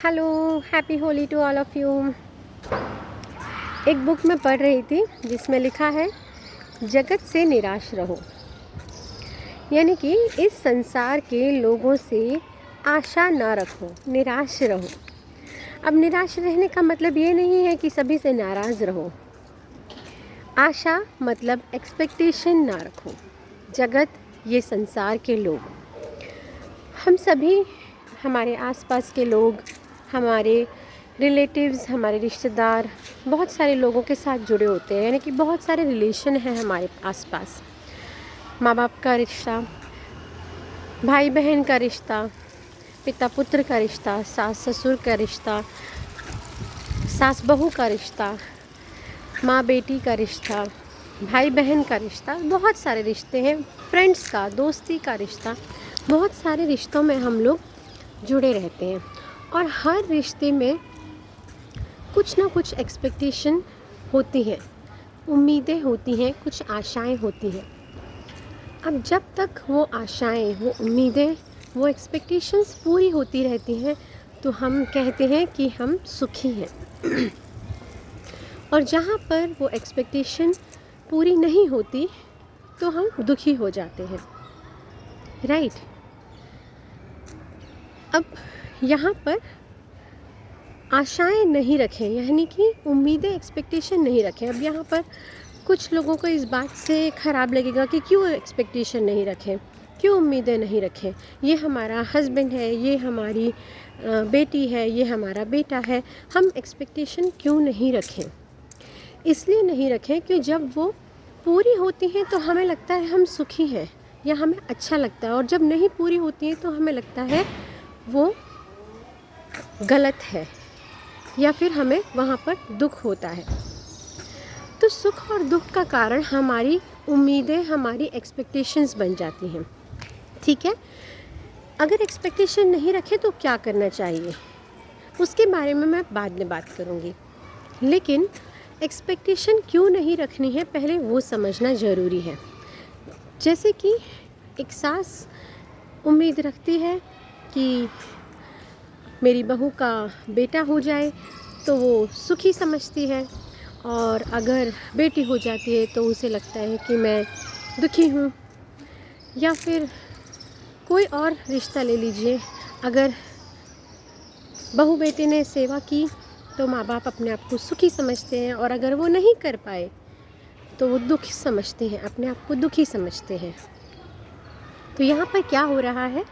Hello, happy Holi to all of you. एक book में पढ़ रही थी जिसमें लिखा है जगत से निराश रहो, यानी कि इस संसार के लोगों से आशा ना रखो, निराश रहो। अब निराश रहने का मतलब ये नहीं है कि सभी से नाराज़ रहो। आशा मतलब एक्सपेक्टेशन ना रखो। जगत, ये संसार के लोग, हम सभी, हमारे आसपास के लोग, हमारे रिलेटिव्स, हमारे रिश्तेदार, बहुत सारे लोगों के साथ जुड़े होते हैं, यानी कि बहुत सारे रिलेशन हैं हमारे आसपास। माँ बाप का रिश्ता, भाई बहन का रिश्ता, पिता पुत्र का रिश्ता, सास ससुर का रिश्ता, सास बहू का रिश्ता, माँ बेटी का रिश्ता, भाई बहन का रिश्ता, बहुत सारे रिश्ते हैं। फ्रेंड्स का, दोस्ती का रिश्ता, बहुत सारे रिश्तों में हम लोग जुड़े रहते हैं और हर रिश्ते में कुछ ना कुछ एक्सपेक्टेशन होती हैं, उम्मीदें होती हैं, कुछ आशाएं होती हैं। अब जब तक वो आशाएं, वो उम्मीदें, वो एक्सपेक्टेशंस पूरी होती रहती हैं तो हम कहते हैं कि हम सुखी हैं। और जहाँ पर वो एक्सपेक्टेशन पूरी नहीं होती तो हम दुखी हो जाते हैं, राइट। अब यहाँ पर आशाएं नहीं रखें, यानी कि उम्मीदें, एक्सपेक्टेशन नहीं रखें। अब यहाँ पर कुछ लोगों को इस बात से ख़राब लगेगा कि क्यों एक्सपेक्टेशन नहीं रखें, क्यों उम्मीदें नहीं रखें। ये हमारा हस्बैंड है, ये हमारी बेटी है, ये हमारा बेटा है, हम एक्सपेक्टेशन क्यों नहीं रखें। इसलिए नहीं रखें कि जब वो पूरी होती हैं तो हमें लगता है हम सुखी हैं या हमें अच्छा लगता है, और जब नहीं पूरी होती हैं तो हमें लगता है वो गलत है या फिर हमें वहाँ पर दुख होता है। तो सुख और दुख का कारण हमारी उम्मीदें, हमारी एक्सपेक्टेशंस बन जाती हैं, ठीक है। अगर एक्सपेक्टेशन नहीं रखे तो क्या करना चाहिए, उसके बारे में मैं बाद में बात करूँगी। लेकिन एक्सपेक्टेशन क्यों नहीं रखनी है, पहले वो समझना ज़रूरी है। जैसे कि एक सास उम्मीद रखती है कि मेरी बहू का बेटा हो जाए तो वो सुखी समझती है, और अगर बेटी हो जाती है तो उसे लगता है कि मैं दुखी हूँ। या फिर कोई और रिश्ता ले लीजिए, अगर बहू बेटे ने सेवा की तो माँ बाप अपने आप को सुखी समझते हैं, और अगर वो नहीं कर पाए तो वो दुखी समझते हैं, अपने आप को दुखी समझते हैं। तो यहाँ पर क्या हो रहा है,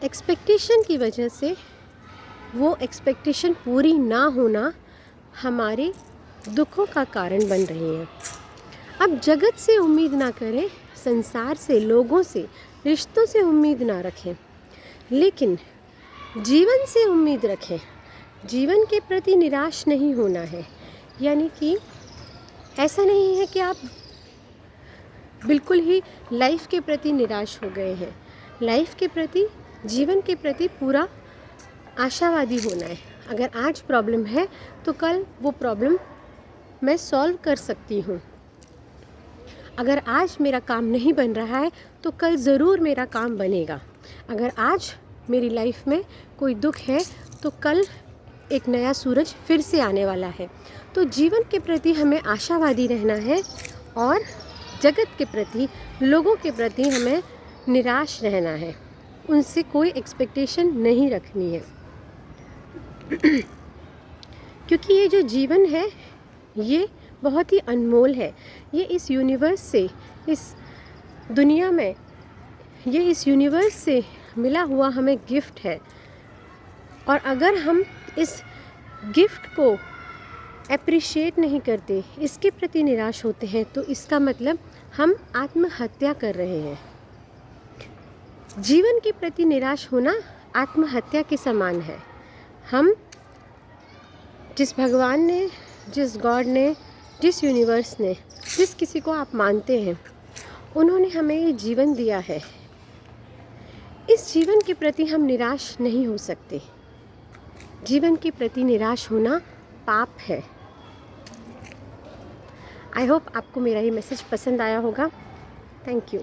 एक्सपेक्टेशन की वजह से वो एक्सपेक्टेशन पूरी ना होना हमारे दुखों का कारण बन रही है। अब जगत से उम्मीद ना करें, संसार से, लोगों से, रिश्तों से उम्मीद ना रखें, लेकिन जीवन से उम्मीद रखें। जीवन के प्रति निराश नहीं होना है, यानी कि ऐसा नहीं है कि आप बिल्कुल ही लाइफ के प्रति निराश हो गए हैं। लाइफ के प्रति, जीवन के प्रति पूरा आशावादी होना है। अगर आज प्रॉब्लम है तो कल वो प्रॉब्लम मैं सॉल्व कर सकती हूँ। अगर आज मेरा काम नहीं बन रहा है तो कल ज़रूर मेरा काम बनेगा। अगर आज मेरी लाइफ में कोई दुख है तो कल एक नया सूरज फिर से आने वाला है। तो जीवन के प्रति हमें आशावादी रहना है, और जगत के प्रति, लोगों के प्रति हमें निराश रहना है, उनसे कोई एक्सपेक्टेशन नहीं रखनी है। क्योंकि ये जो जीवन है ये बहुत ही अनमोल है। ये इस यूनिवर्स से, इस दुनिया में, ये इस यूनिवर्स से मिला हुआ हमें गिफ्ट है, और अगर हम इस गिफ्ट को अप्रिशिएट नहीं करते, इसके प्रति निराश होते हैं, तो इसका मतलब हम आत्महत्या कर रहे हैं। जीवन के प्रति निराश होना आत्महत्या के समान है। हम, जिस भगवान ने, जिस गॉड ने, जिस यूनिवर्स ने, जिस किसी को आप मानते हैं, उन्होंने हमें ये जीवन दिया है। इस जीवन के प्रति हम निराश नहीं हो सकते। जीवन के प्रति निराश होना पाप है। आई होप आपको मेरा ये मैसेज पसंद आया होगा। Thank you.